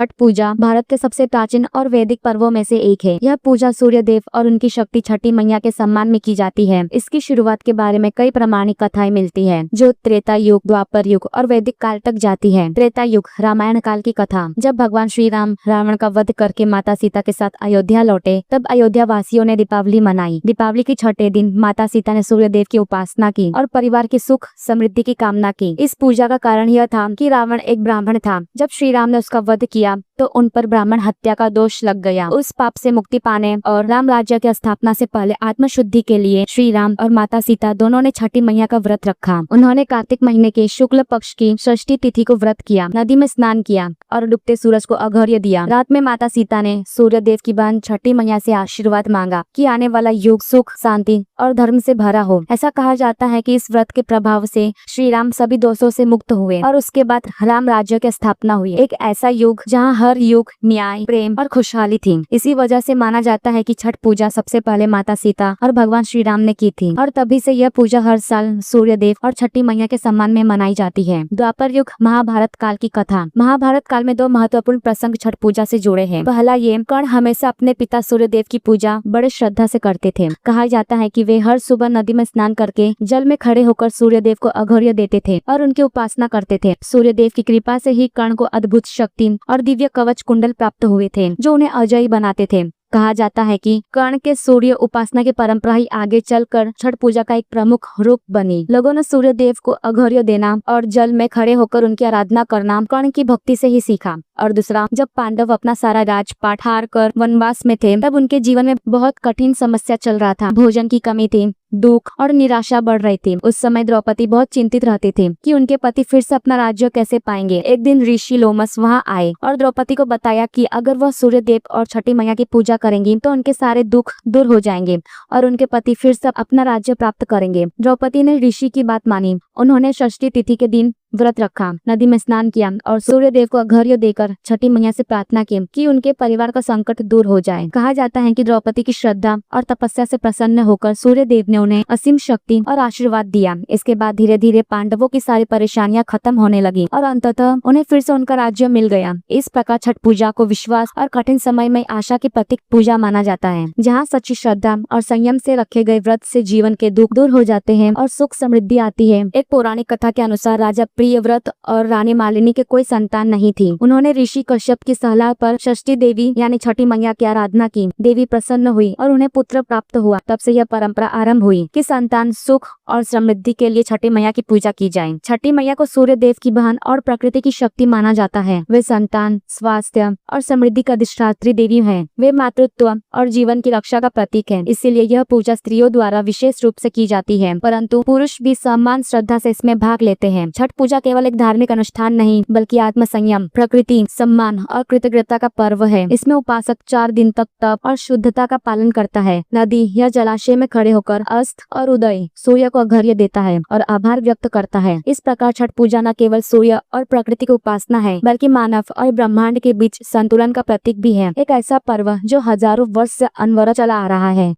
छठ पूजा भारत के सबसे प्राचीन और वैदिक पर्वों में से एक है। यह पूजा सूर्य देव और उनकी शक्ति छठी मैया के सम्मान में की जाती है। इसकी शुरुआत के बारे में कई प्रामाणिक कथाएं मिलती हैं, जो त्रेता युग, द्वापर युग और वैदिक काल तक जाती है। त्रेता युग रामायण काल की कथा। जब भगवान श्री राम रावण का वध करके माता सीता के साथ अयोध्या लौटे, तब अयोध्या वासियों ने दीपावली मनाई। दीपावली के छठे दिन माता सीता ने सूर्य देव की उपासना की और परिवार की सुख समृद्धि की कामना की। इस पूजा का कारण यह था कि रावण एक ब्राह्मण था। जब श्री राम ने उसका वध किया तो उन पर ब्राह्मण हत्या का दोष लग गया। उस पाप से मुक्ति पाने और राम राज्य की स्थापना से पहले आत्मशुद्धि के लिए श्री राम और माता सीता दोनों ने छठी मैया का व्रत रखा। उन्होंने कार्तिक महीने के शुक्ल पक्ष की षष्ठी तिथि को व्रत किया, नदी में स्नान किया और डूबते सूरज को अर्घ्य दिया। रात में माता सीता ने सूर्य देव की बहन छठी मैया से आशीर्वाद मांगा कि आने वाला युग सुख, शांति और धर्म से भरा हो। ऐसा कहा जाता है कि इस व्रत के प्रभाव से श्री राम सभी दोषों से मुक्त हुए और उसके बाद राम राज्य की स्थापना हुई। एक ऐसा युग जहाँ हर युग न्याय, प्रेम और खुशहाली थी। इसी वजह से माना जाता है कि छठ पूजा सबसे पहले माता सीता और भगवान श्री राम ने की थी और तभी से यह पूजा हर साल सूर्य देव और छठी मैया के सम्मान में मनाई जाती है। द्वापर युग महाभारत काल की कथा। महाभारत काल में दो महत्वपूर्ण प्रसंग छठ पूजा से जुड़े हैं। पहला ये, कर्ण हमेशा अपने पिता सूर्य देव की पूजा बड़े श्रद्धा से करते थे। कहा जाता है कि वे हर सुबह नदी में स्नान करके जल में खड़े होकर सूर्य देव को अर्घ्य देते थे और उनकी उपासना करते थे। सूर्य देव की कृपा से ही कर्ण को अद्भुत शक्ति और दिव्य कवच कुंडल प्राप्त हुए थे, जो उन्हें अजयी बनाते थे। कहा जाता है कि कर्ण के सूर्य उपासना की परंपरा ही आगे चलकर छठ पूजा का एक प्रमुख रूप बनी। लोगों ने सूर्य देव को अर्घ्य देना और जल में खड़े होकर उनकी आराधना करना कर्ण की भक्ति से ही सीखा। और दूसरा, जब पांडव अपना सारा राजपाट हार कर वनवास में थे, तब उनके जीवन में बहुत कठिन समस्या चल रहा था। भोजन की कमी थी, दुख और निराशा बढ़ रही थी। उस समय द्रौपदी बहुत चिंतित रहती थी कि उनके पति फिर से अपना राज्य कैसे पाएंगे। एक दिन ऋषि लोमस वहां आए और द्रौपदी को बताया कि अगर वह सूर्य देव और छठी मैया की पूजा करेंगी तो उनके सारे दुख दूर हो जाएंगे और उनके पति फिर से अपना राज्य प्राप्त करेंगे। द्रौपदी ने ऋषि की बात मानी। उन्होंने षष्ठी तिथि के दिन व्रत रखा, नदी में स्नान किया और सूर्य देव को अर्घ्य देकर छठी मैया से प्रार्थना की कि उनके परिवार का संकट दूर हो जाए। कहा जाता है कि द्रौपदी की श्रद्धा और तपस्या से प्रसन्न होकर सूर्य देव ने उन्हें असीम शक्ति और आशीर्वाद दिया। इसके बाद धीरे धीरे पांडवों की सारी परेशानियां खत्म होने लगी और अंततः उन्हें फिर से उनका राज्य मिल गया। इस प्रकार छठ पूजा को विश्वास और कठिन समय में आशा की प्रतीक पूजा माना जाता है, जहाँ सच्ची श्रद्धा और संयम से रखे गए व्रत से जीवन के दुख दूर हो जाते हैं और सुख समृद्धि आती है। एक पौराणिक कथा के अनुसार राजा प्रियव्रत और रानी मालिनी के कोई संतान नहीं थी। उन्होंने ऋषि कश्यप की सलाह पर षष्ठी देवी यानी छठी मैया की आराधना की। देवी प्रसन्न हुई और उन्हें पुत्र प्राप्त हुआ। तब से यह परंपरा आरंभ हुई कि संतान सुख और समृद्धि के लिए छठी मैया की पूजा की जाए। छठी मैया को सूर्य देव की बहन और प्रकृति की शक्ति माना जाता है। वे संतान, स्वास्थ्य और समृद्धि का अधिष्ठात्री देवी है। वे मातृत्व और जीवन की रक्षा का प्रतीक है। इसीलिए यह पूजा स्त्रियों द्वारा विशेष रूप से की जाती है, परंतु पुरुष भी समान श्रद्धा से इसमें भाग लेते हैं। छठ पूजा केवल एक धार्मिक अनुष्ठान नहीं, बल्कि आत्म संयम, प्रकृति सम्मान और कृतज्ञता का पर्व है। इसमें उपासक 4 दिन तक तप और शुद्धता का पालन करता है। नदी या जलाशय में खड़े होकर अस्त और उदय सूर्य को अर्घ्य देता है और आभार व्यक्त करता है। इस प्रकार छठ पूजा न केवल सूर्य और प्रकृति की उपासना है, बल्कि मानव और ब्रह्मांड के बीच संतुलन का प्रतीक भी है। एक ऐसा पर्व जो हजारों वर्ष से अनवरत चला आ रहा है।